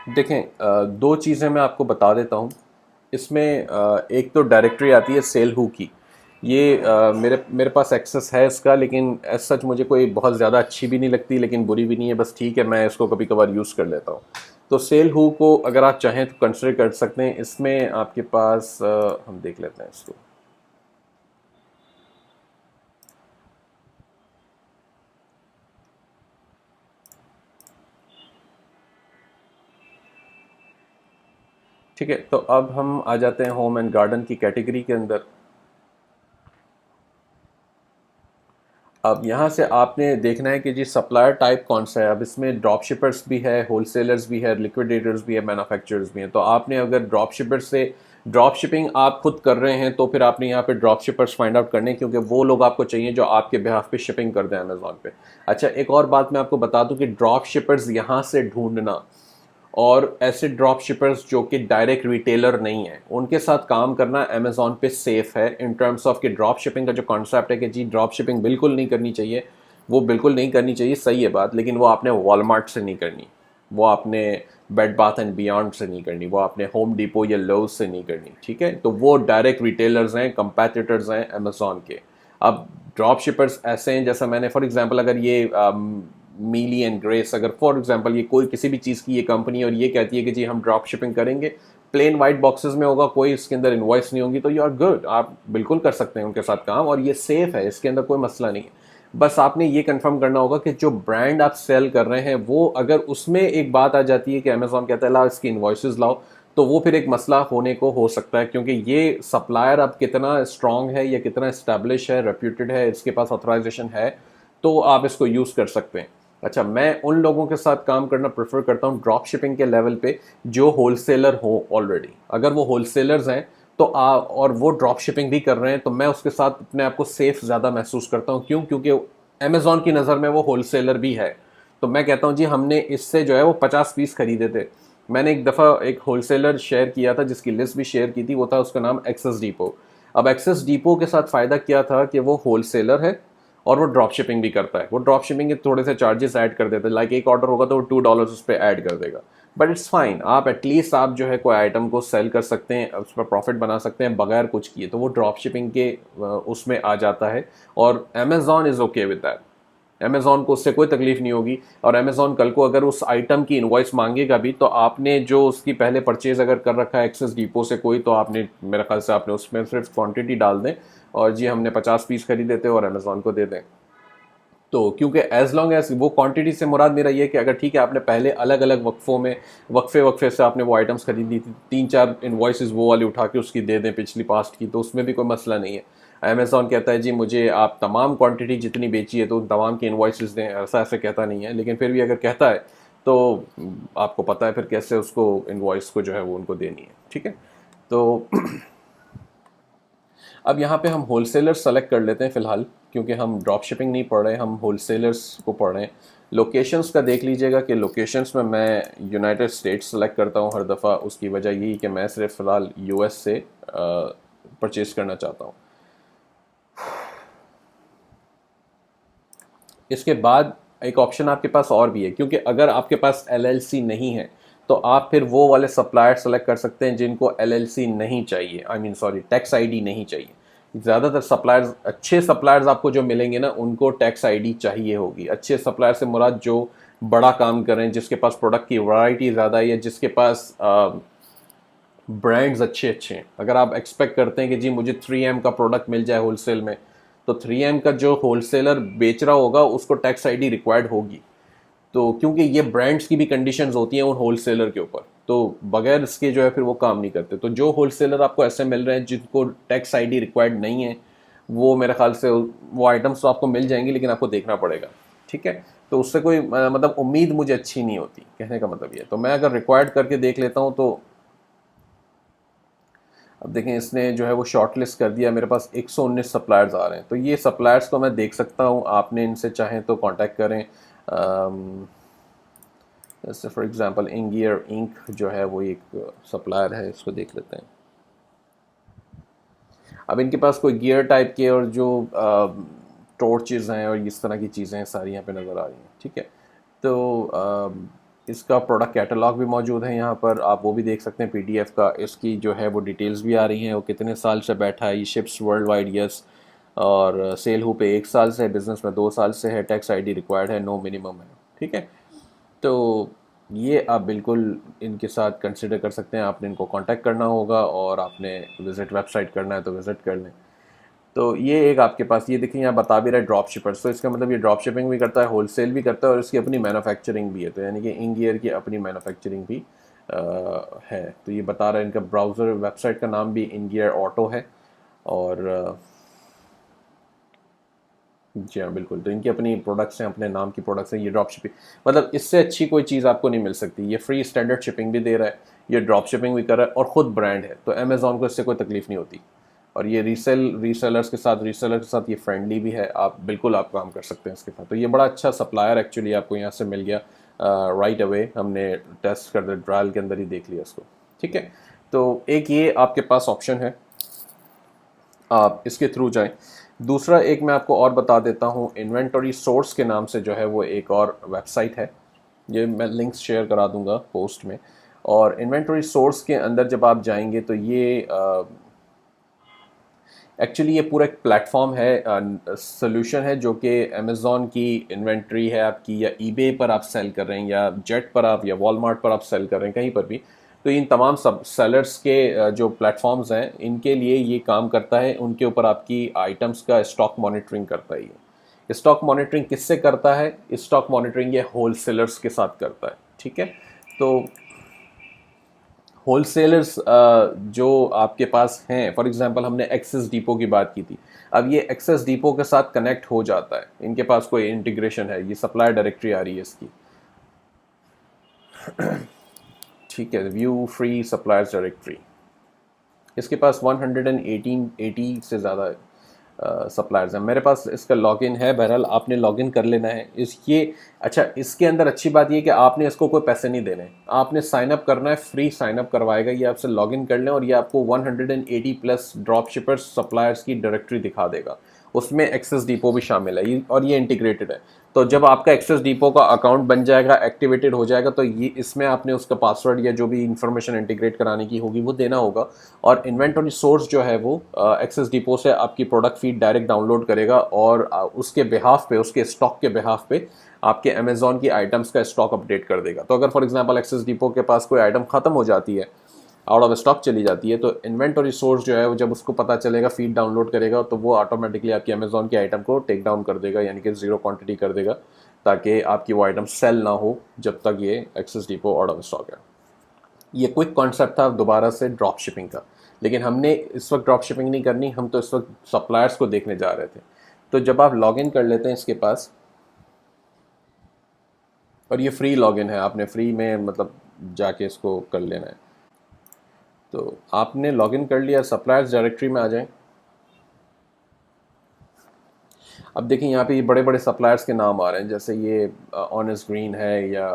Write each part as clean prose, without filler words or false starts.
دیکھیں دو چیزیں میں آپ کو بتا دیتا ہوں اس میں. ایک تو ڈائریکٹری آتی ہے سیل ہو کی. یہ میرے پاس ایکسس ہے اس کا، لیکن ایز سچ مجھے کوئی بہت زیادہ اچھی بھی نہیں لگتی لیکن بری بھی نہیں ہے، بس ٹھیک ہے میں اس کو کبھی کبھار یوز کر لیتا ہوں. تو سیل ہو کو اگر آپ چاہیں تو کنسیڈر کر سکتے ہیں. اس میں آپ کے پاس ہم دیکھ لیتے ہیں اس کو. ٹھیک ہے، تو اب ہم آ جاتے ہیں ہوم اینڈ گارڈن کی کیٹیگری کے اندر. اب یہاں سے آپ نے دیکھنا ہے کہ جی سپلائر ٹائپ کون سا ہے. اب اس میں ڈراپ شپرز بھی ہے، ہول سیلرز بھی ہے، لیکویڈیٹرز بھی ہے، مینوفیکچررز بھی ہیں. تو آپ نے اگر ڈراپ شپر سے ڈراپ شپنگ آپ خود کر رہے ہیں تو پھر آپ نے یہاں پہ ڈراپ شپرز فائنڈ آؤٹ کرنے ہیں، کیونکہ وہ لوگ آپ کو چاہیے جو آپ کے بہاف پہ شپنگ کر دیں امیزون پہ. اچھا ایک اور بات میں آپ کو بتا دوں کہ ڈراپ شپرز یہاں سے ڈھونڈنا اور ایسے ڈراپ شپرز جو کہ ڈائریکٹ ریٹیلر نہیں ہیں ان کے ساتھ کام کرنا امیزون پہ سیف ہے ان ٹرمز آف کہ ڈراپ شپنگ کا جو کانسیپٹ ہے کہ جی ڈراپ شپنگ بالکل نہیں کرنی چاہیے، وہ بالکل نہیں کرنی چاہیے، صحیح ہے بات، لیکن وہ آپ نے والمارٹ سے نہیں کرنی، وہ آپ نے بیڈ باتھ اینڈ بیانڈ سے نہیں کرنی، وہ آپ نے ہوم ڈیپو یا لوز سے نہیں کرنی. ٹھیک ہے، تو وہ ڈائریکٹ ریٹیلرز ہیں، کمپیٹیٹرز ہیں امیزون کے. اب ڈراپ شپرز ایسے ہیں جیسا میں نے فار ایگزامپل اگر یہ میلی اینڈ گریس اگر فار ایگزامپل یہ کوئی کسی بھی چیز کی یہ کمپنی اور یہ کہتی ہے کہ جی ہم ڈراپ شپنگ کریں گے، پلین وائٹ باکسز میں ہوگا، کوئی اس کے اندر انوائس نہیں ہوگی، تو یو آر گڈ، آپ بالکل کر سکتے ہیں ان کے ساتھ کام اور یہ سیف ہے، اس کے اندر کوئی مسئلہ نہیں ہے. بس آپ نے یہ کنفرم کرنا ہوگا کہ جو برانڈ آپ سیل کر رہے ہیں وہ اگر اس میں ایک بات آ جاتی ہے کہ امیزون کہتا ہے لاؤ اس کی انوائسز لاؤ، تو وہ پھر ایک مسئلہ ہونے کو ہو سکتا ہے، کیونکہ یہ سپلائر اب کتنا اسٹرانگ ہے یا کتنا اسٹیبلش ہے، ریپیوٹیڈ ہے، اس کے پاس آتھرائزیشن ہے، تو آپ اس کو یوز کر سکتے ہیں. اچھا میں ان لوگوں کے ساتھ کام کرنا پریفر کرتا ہوں ڈراپ شپنگ کے لیول پہ جو ہول سیلر ہوں آلریڈی. اگر وہ ہول سیلرز ہیں تو اور وہ ڈراپ شپنگ بھی کر رہے ہیں تو میں اس کے ساتھ اپنے آپ کو سیف زیادہ محسوس کرتا ہوں. کیوں؟ کیونکہ امیزون کی نظر میں وہ ہول سیلر بھی ہے. تو میں کہتا ہوں جی ہم نے اس سے جو ہے وہ 50 پیس خریدے تھے. میں نے ایک دفعہ ایک ہول سیلر شیئر کیا تھا جس کی لسٹ بھی شیئر کی تھی، وہ تھا اس کا نام ایکسس ڈیپو. اب ایکسس ڈیپو کے ساتھ فائدہ کیا تھا کہ وہ ہول سیلر ہے اور وہ ڈراپ شپنگ بھی کرتا ہے. وہ ڈراپ شپنگ کے تھوڑے سے چارجز ایڈ کر دیتے ہیں، لائک ایک آرڈر ہوگا تو وہ $2 اس پہ ایڈ کر دے گا، بٹ اٹس فائن. آپ ایٹ لیسٹ آپ جو ہے کوئی آئٹم کو سیل کر سکتے ہیں، اس پر پروفٹ بنا سکتے ہیں بغیر کچھ کیے. تو وہ ڈراپ شپنگ کے اس میں آ جاتا ہے اور Amazon is okay with that. Amazon کو اس سے کوئی تکلیف نہیں ہوگی، اور امیزون کل کو اگر اس آئٹم کی انوائس مانگے گا بھی تو آپ نے جو اس کی پہلے پرچیز اگر کر رکھا ہے ایکسس ڈیپو سے کوئی، تو آپ نے میرے خیال سے آپ نے اس میں صرف کوانٹٹی ڈال دیں اور جی ہم نے 50 پیس خریدے تھے اور امیزون کو دے دیں. تو کیونکہ ایز لانگ ایز وہ کوانٹٹی سے مراد میرا یہ کہ اگر ٹھیک ہے آپ نے پہلے الگ الگ وقفوں میں وقفے سے آپ نے وہ آئٹمس خریدی تھی، 3 4 انوائسز وہ والی اٹھا کے اس کی دے دیں پچھلی پاسٹ کی، تو اس میں بھی کوئی مسئلہ نہیں ہے. امیزون کہتا ہے جی مجھے آپ تمام کوانٹٹی جتنی بیچی ہے تو ان تمام کی انوائسز دیں، ایسا کہتا نہیں ہے، لیکن پھر بھی اگر کہتا ہے تو آپ کو پتہ ہے پھر کیسے اس کو انوائس کو جو ہے وہ ان کو دینی ہے. ٹھیک ہے، تو اب یہاں پہ ہم ہول سیلر سلیکٹ کر لیتے ہیں فی الحال، کیونکہ ہم ڈراپ شپنگ نہیں پڑھ رہے، ہم ہول سیلرس کو پڑھ رہے ہیں. لوکیشنس کا دیکھ لیجئے گا کہ لوکیشنس میں یونائٹڈ اسٹیٹس سلیکٹ کرتا ہوں ہر دفعہ. اس کی وجہ یہی کہ میں صرف فی الحال یو ایس سے پرچیز کرنا چاہتا ہوں. اس کے بعد ایک آپشن آپ کے پاس اور بھی ہے، کیونکہ اگر آپ کے پاس ایل ایل سی نہیں ہے تو آپ پھر وہ والے سپلائر سلیکٹ کر سکتے ہیں جن کو ایل ایل سی نہیں چاہیے، آئی مین سوری ٹیکس آئی ڈی نہیں چاہیے. زیادہ تر سپلائرز، اچھے سپلائرز آپ کو جو ملیں گے نا ان کو ٹیکس آئی ڈی چاہیے ہوگی. اچھے سپلائر سے مراد جو بڑا کام کریں، جس کے پاس پروڈکٹ کی ورائٹی زیادہ ہے یا جس کے پاس برانڈز اچھے ہیں. اگر آپ ایکسپیکٹ کرتے ہیں کہ جی مجھے 3M کا پروڈکٹ مل جائے ہول سیل میں، تو 3M کا جو ہول سیلر بیچ رہا ہوگا اس کو ٹیکس آئی ڈی ریکوائرڈ ہوگی. تو کیونکہ یہ برانڈس کی بھی کنڈیشنز ہوتی ہیں ان ہول سیلر کے اوپر، تو بغیر اس کے جو ہے پھر وہ کام نہیں کرتے. تو جو ہول سیلر آپ کو ایسے مل رہے ہیں جن کو ٹیکس آئی ڈی ریکوائرڈ نہیں ہے، وہ میرے خیال سے وہ آئٹمس تو آپ کو مل جائیں گے لیکن آپ کو دیکھنا پڑے گا. ٹھیک ہے، تو اس سے کوئی مطلب امید مجھے اچھی نہیں ہوتی، کہنے کا مطلب یہ. تو میں اگر ریکوائرڈ کر کے دیکھ لیتا ہوں تو اب دیکھیں اس نے جو ہے وہ شارٹ لسٹ کر دیا، میرے پاس 119 سپلائرز آ رہے ہیں. تو یہ سپلائرز کو میں دیکھ سکتا ہوں، آپ نے ان سے چاہیں تو کانٹیکٹ کریں. جیسے فار ایگزامپل انگیئر انک جو ہے وہ ایک سپلائر ہے، اس کو دیکھ لیتے ہیں. اب ان کے پاس کوئی گیئر ٹائپ کے اور جو ٹورچز ہیں اور اس طرح کی چیزیں ساری یہاں پہ نظر آ رہی ہیں. ٹھیک ہے، تو اس کا پروڈکٹ کیٹلاگ بھی موجود ہے یہاں پر، آپ وہ بھی دیکھ سکتے ہیں PDF کا. اس کی جو ہے وہ ڈیٹیلز بھی آ رہی ہیں، وہ کتنے سال سے بیٹھا ہے. یہ شپس ورلڈ وائڈ یس، اور سیل ہو پہ 1 سال سے ہے، بزنس میں 2 سال سے ہے، ٹیکس ID ریکوائرڈ ہے، نو منیمم ہے. ٹھیک ہے، تو یہ آپ بالکل ان کے ساتھ کنسیڈر کر سکتے ہیں. آپ نے ان کو کانٹیکٹ کرنا ہوگا، اور آپ نے وزٹ ویب سائٹ کرنا ہے تو وزٹ کر لیں. تو یہ ایک آپ کے پاس، یہ دیکھیں یہاں بتا بھی رہا ہے ڈراپ شپرس، تو اس کا مطلب یہ ڈراپ شپنگ بھی کرتا ہے، ہول سیل بھی کرتا ہے، اور اس کی اپنی مینوفیکچرنگ بھی ہے. تو یعنی کہ انگ ایئر کی اپنی مینوفیکچرنگ بھی ہے. تو یہ بتا رہا ہے ان کا براؤزر ویب سائٹ کا نام بھی انگ ایئر آٹو ہے. اور جی ہاں بالکل، تو ان کی اپنی پروڈکٹس ہیں، اپنے نام کی پروڈکٹس ہیں. یہ ڈراپ شپنگ مطلب اس سے اچھی کوئی چیز آپ کو نہیں مل سکتی. یہ فری اسٹینڈرڈ شپنگ بھی دے رہا ہے، یہ ڈراپ شپنگ بھی کر رہا ہے، اور خود برانڈ ہے. تو امیزون کو اس سے کوئی تکلیف نہیں ہوتی. اور یہ ریسیلرس کے ساتھ یہ فرینڈلی بھی ہے. آپ بالکل آپ کام کر سکتے ہیں اس کے ساتھ. تو یہ بڑا اچھا سپلائر ایکچولی آپ کو یہاں سے مل گیا رائٹ اوے. ہم نے ٹیسٹ کر دیا، ٹرائل کے اندر ہی دیکھ لیا اس کو. ٹھیک ہے، تو ایک یہ آپ کے پاس آپشن ہے، آپ اس کے تھرو جائیں. دوسرا ایک میں آپ کو اور بتا دیتا ہوں، انوینٹری سورس کے نام سے جو ہے وہ ایک اور ویب سائٹ ہے. یہ میں لنکس شیئر کرا دوں گا پوسٹ میں. اور انوینٹری سورس کے اندر جب آپ جائیں گے تو یہ ایکچولی یہ پورا ایک پلیٹ فارم ہے، سولوشن ہے جو کہ امیزون کی انوینٹری ہے آپ کی، یا ای بے پر آپ سیل کر رہے ہیں، یا جیٹ پر آپ، یا والمارٹ پر آپ سیل کر رہے ہیں، کہیں پر بھی. تو ان تمام سب سیلرز کے جو پلیٹ فارمز ہیں، ان کے لیے یہ کام کرتا ہے. ان کے اوپر آپ کی آئٹمس کا اسٹاک مانیٹرنگ کرتا ہے. یہ اسٹاک مانیٹرنگ کس سے کرتا ہے؟ اسٹاک مانیٹرنگ یہ ہول سیلرز کے ساتھ کرتا ہے. ٹھیک ہے، تو ہول سیلرز جو آپ کے پاس ہیں، فار ایگزامپل ہم نے ایکسس ڈیپو کی بات کی تھی. اب یہ ایکسس ڈیپو کے ساتھ کنیکٹ ہو جاتا ہے، ان کے پاس کوئی انٹیگریشن ہے. یہ سپلائی ڈائریکٹری آ رہی ہے اس کی. ٹھیک ہے، ویو فری سپلائرز ڈائریکٹری. اس کے پاس 180 سے زیادہ سپلائرز ہیں. میرے پاس اس کا لاگ ان ہے. بہرحال آپ نے لاگ ان کر لینا ہے. اچھا، اس کے اندر اچھی بات یہ کہ آپ نے اس کو کوئی پیسے نہیں دینے. آپ نے سائن اپ کرنا ہے، فری سائن اپ کروائے گا. یہ آپ سے لاگ ان کر لیں، اور یہ آپ کو 180 پلس ڈراپ شپرز سپلائرز کی ڈائریکٹری دکھا دے گا. اس میں ایکسس ڈیپو بھی شامل ہے، اور یہ انٹیگریٹڈ ہے. تو جب آپ کا ایکسس ڈیپو کا اکاؤنٹ بن جائے گا، ایکٹیویٹڈ ہو جائے گا، تو یہ اس میں آپ نے اس کا پاسورڈ یا جو بھی انفارمیشن انٹیگریٹ کرانے کی ہوگی وہ دینا ہوگا. اور انوینٹری سورس جو ہے وہ ایکسس ڈیپو سے آپ کی product feed direct download کرے گا، اور اس کے بہاف پہ، اس کے اسٹاک کے بہاف پہ آپ کے امیزون کی آئٹمس کا اسٹاک اپڈیٹ کر دے گا. تو اگر فار ایگزامپل ایکسس ڈیپو کے پاس کوئی آئٹم ختم ہو جاتی ہے، آؤٹ آف اسٹاک چلی جاتی ہے، تو انوینٹری سورس جو ہے وہ جب اس کو پتہ چلے گا، فیڈ ڈاؤن لوڈ کرے گا، تو وہ آٹومیٹکلی آپ کی امیزون کی آئٹم کو ٹیک ڈاؤن کر دے گا، یعنی کہ زیرو کوانٹٹی کر دے گا، تاکہ آپ کی وہ آئٹم سیل نہ ہو جب تک یہ access depot out of stock ہے. یہ کوئک کانسیپٹ تھا دوبارہ سے ڈراپ شپنگ کا. لیکن ہم نے اس وقت ڈراپ شپنگ نہیں کرنی، ہم تو اس وقت سپلائرس کو دیکھنے جا رہے تھے. تو جب آپ لاگ ان کر لیتے ہیں اس کے پاس، اور یہ فری لاگ ان ہے، آپ نے فری میں مطلب جا کے اس کو کر لینا ہے. تو آپ نے لاگ ان کر لیا، سپلائرز ڈائریکٹری میں آ جائیں. اب دیکھیں یہاں پہ یہ بڑے بڑے سپلائرس کے نام آ رہے ہیں، جیسے یہ آنیسٹ گرین ہے، یا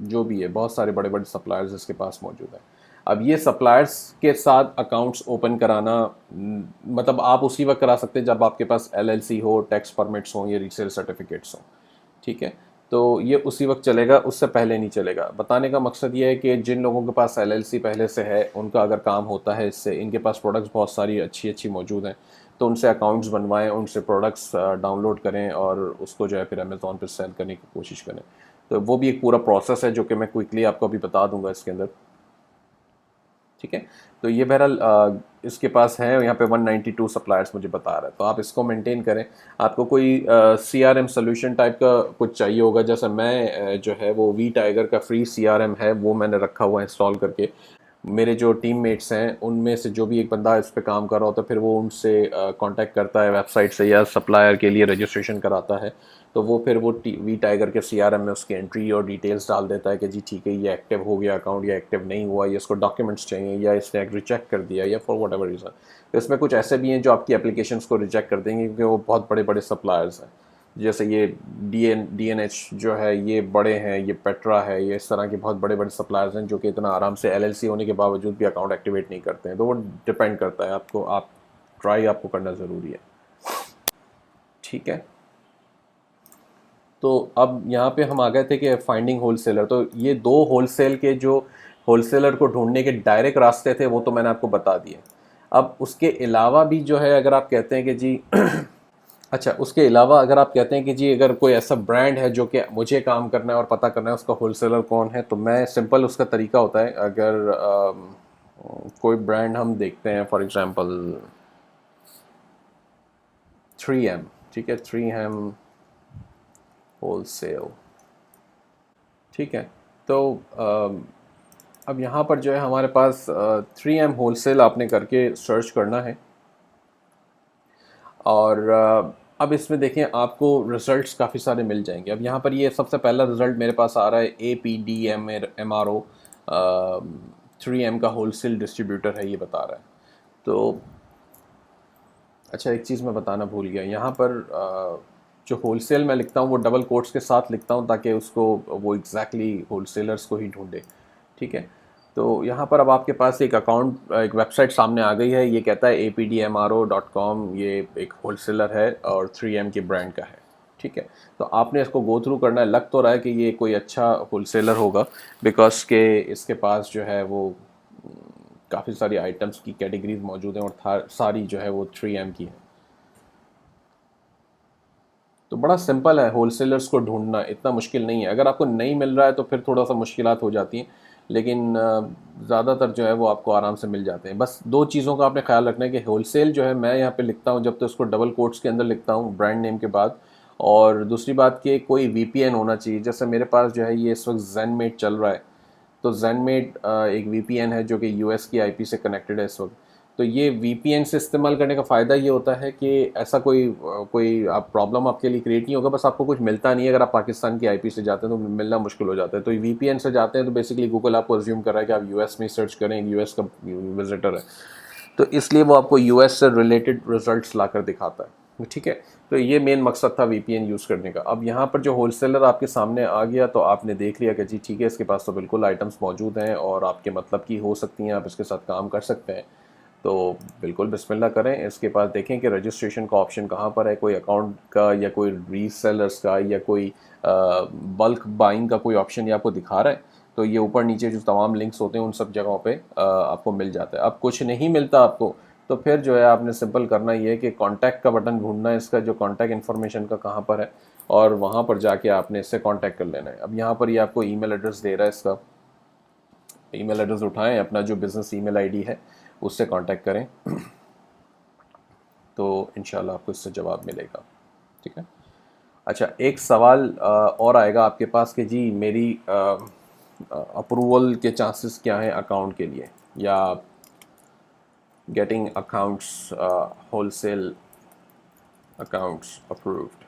جو بھی ہے، بہت سارے بڑے بڑے سپلائرز اس کے پاس موجود ہیں. اب یہ سپلائرس کے ساتھ اکاؤنٹس اوپن کرانا مطلب آپ اسی وقت کرا سکتے ہیں جب آپ کے پاس LLC ہو، ٹیکس پرمٹس ہوں، یا ریسیل سرٹیفکیٹس ہوں. ٹھیک ہے، تو یہ اسی وقت چلے گا، اس سے پہلے نہیں چلے گا. بتانے کا مقصد یہ ہے کہ جن لوگوں کے پاس LLC پہلے سے ہے، ان کا اگر کام ہوتا ہے اس سے، ان کے پاس پروڈکٹس بہت ساری اچھی موجود ہیں، تو ان سے اکاؤنٹس بنوائیں، ان سے پروڈکٹس ڈاؤن لوڈ کریں، اور اس کو جو ہے پھر امیزون پہ سیل کرنے کی کوشش کریں. تو وہ بھی ایک پورا پروسیس ہے جو کہ میں کوئکلی آپ کو ابھی بتا دوں گا اس کے اندر. ٹھیک ہے، تو یہ بہرحال اس کے پاس ہے یہاں پہ 192 سپلائرس مجھے بتا رہا ہے. تو آپ اس کو مینٹین کریں. آپ کو کوئی CRM سولوشن ٹائپ کا کچھ چاہیے ہوگا، جیسا میں جو ہے وہ وی ٹائیگر کا فری CRM ہے، وہ میں نے رکھا ہوا ہے انسٹال کر کے. میرے جو ٹیم میٹس ہیں ان میں سے جو بھی ایک بندہ اس پہ کام کر رہا ہوتا ہے، پھر وہ ان سے کانٹیکٹ کرتا ہے ویب سائٹ سے، یا سپلائر کے لیے رجسٹریشن کراتا ہے. تو وہ پھر وہ وی ٹائیگر کے CRM میں اس کی انٹری اور ڈیٹیلز ڈال دیتا ہے کہ جی ٹھیک ہے، یہ ایکٹیو ہو گیا اکاؤنٹ، یا ایکٹیو نہیں ہوا، یا اس کو ڈاکیومنٹس چاہیے، یا اس نے ریجیکٹ کر دیا، یا فار واٹ ایور ریزن. تو اس میں کچھ ایسے بھی ہیں جو آپ کی اپلیکیشنس کو ریجیکٹ کر دیں گے، کیونکہ وہ بہت بڑے بڑے سپلائرز ہیں. جیسے یہ DNH جو ہے، یہ بڑے ہیں، یہ پیٹرا ہے، یہ اس طرح کے بہت بڑے بڑے سپلائرز ہیں جو کہ اتنا آرام سے LLC ہونے کے باوجود بھی اکاؤنٹ ایکٹیویٹ نہیں کرتے ہیں. تو وہ ڈپینڈ کرتا ہے آپ کو، آپ ٹرائی آپ کو کرنا ضروری ہے. ٹھیک ہے. تو اب یہاں پہ ہم آ گئے تھے کہ فائنڈنگ ہول سیلر، تو یہ دو ہول سیل کے جو ہول سیلر کو ڈھونڈنے کے ڈائریکٹ راستے تھے وہ تو میں نے آپ کو بتا دیے. اب اس کے علاوہ بھی جو ہے اگر آپ کہتے ہیں کہ جی اچھا اس کے علاوہ اگر آپ کہتے ہیں کہ جی اگر کوئی ایسا برانڈ ہے جو کہ مجھے کام کرنا ہے اور پتہ کرنا ہے اس کا ہول سیلر کون ہے، تو میں سمپل اس کا طریقہ ہوتا ہے. اگر کوئی برانڈ ہم دیکھتے ہیں فار ایگزامپل 3M، ٹھیک ہے، 3M ہول سیل، ٹھیک ہے. تو اب یہاں پر جو ہے ہمارے پاس 3M ہول سیل آپ نے کر کے سرچ کرنا ہے، اور اب اس میں دیکھیں آپ کو رزلٹس کافی سارے مل جائیں گے. اب یہاں پر یہ سب سے پہلا رزلٹ میرے پاس آ رہا ہے APDMRO 3M کا ہول سیل ڈسٹریبیوٹر ہے، یہ بتا رہا ہے. تو اچھا ایک چیز میں بتانا بھول گیا، یہاں پر جو ہول سیل میں لکھتا ہوں وہ ڈبل کوٹس کے ساتھ لکھتا ہوں تاکہ اس کو وہ ایگزیکٹلی ہول سیلرس کو ہی ڈھونڈے، ٹھیک ہے. تو یہاں پر اب آپ کے پاس ایک اکاؤنٹ، ایک ویب سائٹ سامنے آ گئی ہے، یہ کہتا ہے APDMRO.com، یہ ایک ہول سیلر ہے اور 3M کے برانڈ کا ہے، ٹھیک ہے. تو آپ نے اس کو گو تھرو کرنا ہے. لگ تو رہا ہے کہ یہ کوئی اچھا ہول سیلر ہوگا بیکاز کہ اس کے پاس جو ہے وہ کافی ساری آئٹمس کی کیٹیگریز موجود ہیں اور ساری جو ہے وہ 3M کی ہیں. تو بڑا سمپل ہے ہول سیلرز کو ڈھونڈنا، اتنا مشکل نہیں ہے. اگر آپ کو نہیں مل رہا ہے تو پھر تھوڑا سا مشکلات ہو جاتی ہیں، لیکن زیادہ تر جو ہے وہ آپ کو آرام سے مل جاتے ہیں. بس دو چیزوں کا آپ نے خیال رکھنا ہے کہ ہول سیل جو ہے میں یہاں پہ لکھتا ہوں جب تو اس کو ڈبل کوٹس کے اندر لکھتا ہوں برانڈ نیم کے بعد. اور دوسری بات کہ کوئی VPN ہونا چاہیے. جیسے میرے پاس جو ہے یہ اس وقت زین میٹ چل رہا ہے، تو زین میٹ ایک VPN ہے جو کہ US کی IP سے کنیکٹڈ ہے اس وقت. تو یہ VPN سے استعمال کرنے کا فائدہ یہ ہوتا ہے کہ ایسا کوئی آپ پرابلم آپ کے لیے کریٹ نہیں ہوگا، بس آپ کو کچھ ملتا نہیں ہے. اگر آپ پاکستان کی IP سے جاتے ہیں تو ملنا مشکل ہو جاتا ہے. تو VPN سے جاتے ہیں تو بیسکلی گوگل آپ کو ازیوم کر رہا ہے کہ آپ US میں سرچ کریں، US کا وزٹر ہے، تو اس لیے وہ آپ کو US سے ریلیٹڈ ریزلٹس لا کر دکھاتا ہے، ٹھیک ہے. تو یہ مین مقصد تھا VPN یوز کرنے کا. اب یہاں پر جو ہول سیلر آپ کے سامنے آ گیا تو آپ نے دیکھ لیا کہ جی ٹھیک ہے اس کے پاس تو بالکل آئٹمس موجود ہیں اور آپ کے مطلب کی ہو سکتی ہیں، آپ اس کے ساتھ کام کر سکتے ہیں. تو بالکل بسم اللہ کریں. اس کے بعد دیکھیں کہ رجسٹریشن کا آپشن کہاں پر ہے، کوئی اکاؤنٹ کا یا کوئی ری سیلرس کا یا کوئی بلک بائنگ کا کوئی آپشن یہ آپ کو دکھا رہا ہے. تو یہ اوپر نیچے جو تمام لنکس ہوتے ہیں ان سب جگہوں پہ آپ کو مل جاتا ہے. اب کچھ نہیں ملتا آپ کو تو پھر جو ہے آپ نے سمپل کرنا یہ ہے کہ کانٹیکٹ کا بٹن ڈھونڈنا ہے، اس کا جو کانٹیکٹ انفارمیشن کا کہاں پر ہے، اور وہاں پر جا کے آپ نے اس سے کانٹیکٹ کر لینا ہے. اب یہاں پر یہ آپ کو ای میل ایڈریس دے رہا ہے، اس کا ای میل ایڈریس اٹھائیں، اپنا جو بزنس ای میل ID ہے اس سے کانٹیکٹ کریں، تو انشاءاللہ آپ کو اس سے جواب ملے گا، ٹھیک ہے. اچھا ایک سوال اور آئے گا آپ کے پاس کہ جی میری اپروول کے چانسز کیا ہیں اکاؤنٹ کے لیے، یا getting accounts wholesale accounts approved.